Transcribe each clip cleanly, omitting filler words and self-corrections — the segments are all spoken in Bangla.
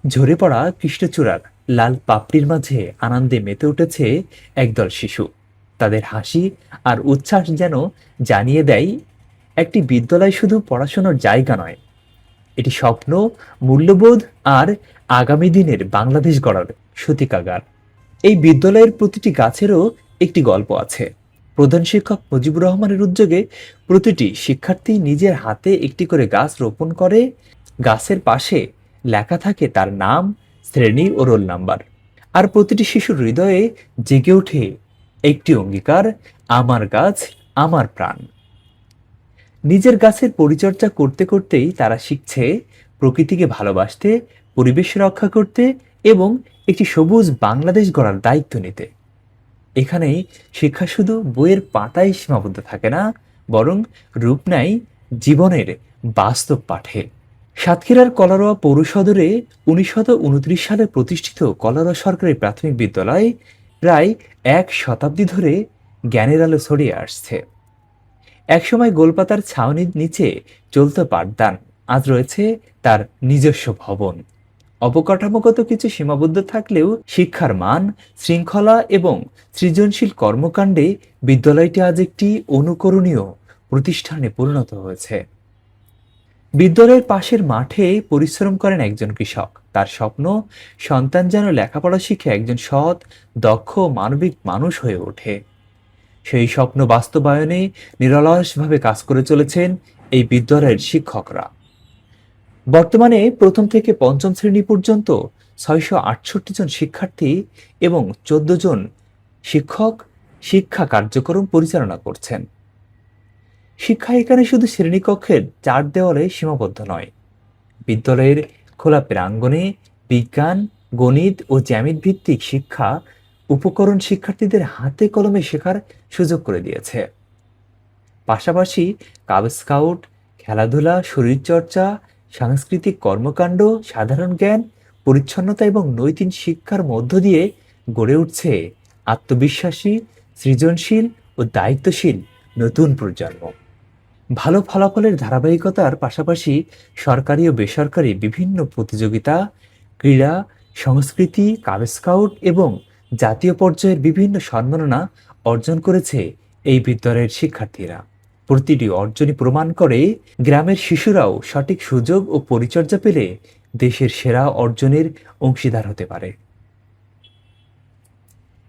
ঝরে পড়া কৃষ্ণচূড়ার লাল পাপড়ির মাঝে আনন্দে মেতে উঠেছে একদল শিশু। তাদের হাসি আর উচ্ছ্বাস যেন জানিয়ে দেয় একটি বিদ্যালয় শুধু পড়াশোনার জায়গা নয়, এটি স্বপ্ন, মূল্যবোধ আর আগামী দিনের বাংলাদেশ গড়ার সূতিকাগার। এই বিদ্যালয়ের প্রতিটি গাছেরও একটি গল্প আছে। প্রধান শিক্ষক মুজিবুর রহমানের উদ্যোগে প্রতিটি শিক্ষার্থী নিজের হাতে একটি করে গাছ রোপণ করে। গাছের পাশে লেখা থাকে তার নাম, শ্রেণী ও রোল নাম্বার। আর প্রতিটি শিশুর হৃদয়ে জেগে ওঠে একটি অঙ্গীকার, আমার গাছ, আমার প্রাণ। নিজের গাছের পরিচর্যা করতে করতেই তারা শিখছে প্রকৃতিকে ভালোবাসতে, পরিবেশ রক্ষা করতে এবং একটি সবুজ বাংলাদেশ গড়ার দায়িত্ব নিতে। এখানেই শিক্ষা শুধু বইয়ের পাতায় সীমাবদ্ধ থাকে না, বরং রূপ নেয় জীবনের বাস্তব পাঠে। সাতক্ষীরার কলারোয়া পৌর সদরে 1929 সালে প্রতিষ্ঠিত কলারোয়া সরকারি প্রাথমিক বিদ্যালয় প্রায় এক শতাব্দী ধরে জ্ঞানের আলো ছড়িয়ে আসছে। একসময় গোলপাতার ছাউনির নিচে চলত পাঠদান, আজ রয়েছে তার নিজস্ব ভবন। অবকাঠামোগত কিছু সীমাবদ্ধ থাকলেও শিক্ষার মান, শৃঙ্খলা এবং সৃজনশীল কর্মকাণ্ডে বিদ্যালয়টি আজ একটি অনুকরণীয় প্রতিষ্ঠানে পরিণত হয়েছে। বিদ্যালয়ের পাশের মাঠে পরিশ্রম করেন একজন কৃষক। তার স্বপ্ন, সন্তান যেন লেখাপড়া শিখে একজন সৎ, দক্ষ, মানবিক মানুষ হয়ে ওঠে। সেই স্বপ্ন বাস্তবায়নে নিরলসভাবে কাজ করে চলেছেন এই বিদ্যালয়ের শিক্ষকরা। বর্তমানে প্রথম থেকে পঞ্চম শ্রেণী পর্যন্ত 668 জন শিক্ষার্থী এবং 14 জন শিক্ষক শিক্ষা কার্যক্রম পরিচালনা করছেন। শিক্ষা এখানে শুধু শ্রেণীকক্ষের চার দেওয়ালে সীমাবদ্ধ নয়। বিদ্যালয়ের খোলা প্রাঙ্গণে বিজ্ঞান, গণিত ও জ্যামিত ভিত্তিক শিক্ষা উপকরণ শিক্ষার্থীদের হাতে কলমে শেখার সুযোগ করে দিয়েছে। পাশাপাশি কাব স্কাউট, খেলাধুলা, শরীরচর্চা, সাংস্কৃতিক কর্মকাণ্ড, সাধারণ জ্ঞান, পরিচ্ছন্নতা এবং নৈতিক শিক্ষার মধ্য দিয়ে গড়ে উঠছে আত্মবিশ্বাসী, সৃজনশীল ও দায়িত্বশীল নতুন প্রজন্ম। ভালো ফলাফলের ধারাবাহিকতার পাশাপাশি সরকারি ও বেসরকারি বিভিন্ন প্রতিযোগিতা, ক্রীড়া, সংস্কৃতি, কাব স্কাউট এবং জাতীয় পর্যায়ের বিভিন্ন সম্মাননা অর্জন করেছে এই বিদ্যালয়ের শিক্ষার্থীরা। প্রতিটি অর্জনই প্রমাণ করে গ্রামের শিশুরাও সঠিক সুযোগ ও পরিচর্যা পেলে দেশের সেরা অর্জনের অংশীদার হতে পারে।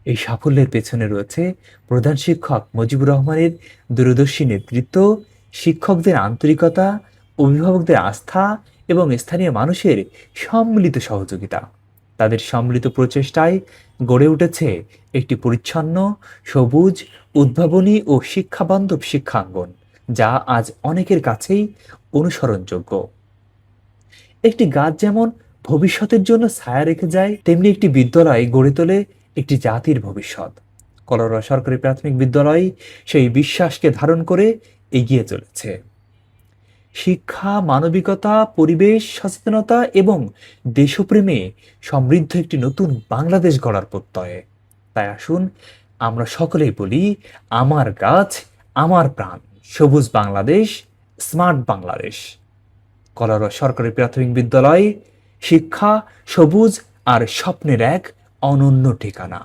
এই সাফল্যের পেছনে রয়েছে প্রধান শিক্ষক মুজিবুর রহমানের দূরদর্শী নেতৃত্ব, শিক্ষকদের আন্তরিকতা, অভিভাবকদের আস্থা এবং স্থানীয় মানুষের সম্মিলিত সহযোগিতা। তাদের সম্মিলিত প্রচেষ্টায় গড়ে উঠেছে একটি পরিচ্ছন্ন, সবুজ, উদ্ভাবনী ও শিক্ষাবান্ধব শিক্ষাঙ্গন, যা আজ অনেকের কাছেই অনুসরণযোগ্য। একটি গাছ যেমন ভবিষ্যতের জন্য ছায়া রেখে যায়, তেমনি একটি বিদ্যালয় গড়ে তোলে একটি জাতির ভবিষ্যৎ। কলারোয়া সরকারি প্রাথমিক বিদ্যালয় সেই বিশ্বাসকে ধারণ করে এগিয়ে চলেছে। শিক্ষা, মানবিকতা, পরিবেশ সচেতনতা এবং দেশপ্রেমে সমৃদ্ধ একটি নতুন বাংলাদেশ গড়ার প্রত্যয়ে। তাই আসুন আমরা সকলেই বলি, আমার গাছ, আমার প্রাণ, সবুজ বাংলাদেশ, স্মার্ট বাংলাদেশ। কলারোয়া সরকারি প্রাথমিক বিদ্যালয়, শিক্ষা, সবুজ আর স্বপ্নের এক অনন্য ঠিকানা।